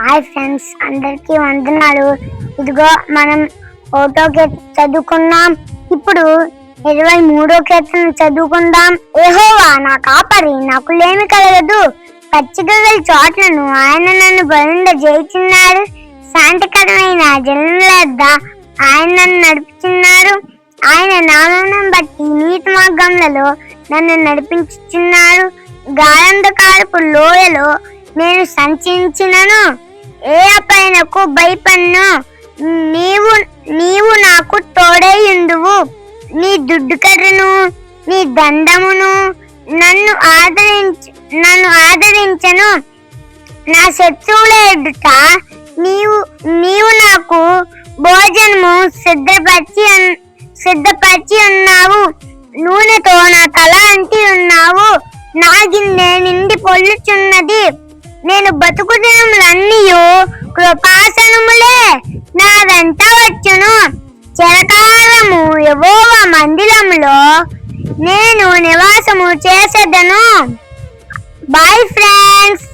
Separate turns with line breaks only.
Hi friends, అందరికీ వందనాలు. ఇదిగో మనం ఒకటో కీర్తన చదువుకున్నాం. ఇప్పుడు 23వ కీర్తన చదువుకుందాం. యెహోవా నా కాపరి, నాకు లేమి కలగదు. పచ్చిగల చోట్లను ఆయన నన్ను బలుండ చేయుచున్నాడు. శాంతికరమైన జలముల వద్ద ఆయన నన్ను నడుపుచున్నారు. ఆయన నామమును బట్టి నీతి మార్గములలో నన్ను నడిపించుచున్నారు. గాఢంధకారపు లోయలో నేను సంచరించినను, ఏ అపాయమునకు భయపడను. నీవు నాకు తోడైయుందువు. నీ దుడ్డుకర్రను నీ దండమును నన్ను ఆదరించను. నా శత్రువుల ఎదుట నీవు నాకు భోజనము సిద్ధపరిచి ఉన్నావు. నూనెతో నా తల అంటి ఉన్నావు. నా గిన్నె నిండి పొల్లుచున్నది. నేను బతుకు దినములన్నీయు కృపాసనములే నా వెంట వచ్చును. చిరకాలము యెహోవా మందిరములో నేను నివాసము చేసేదను. Bye friends.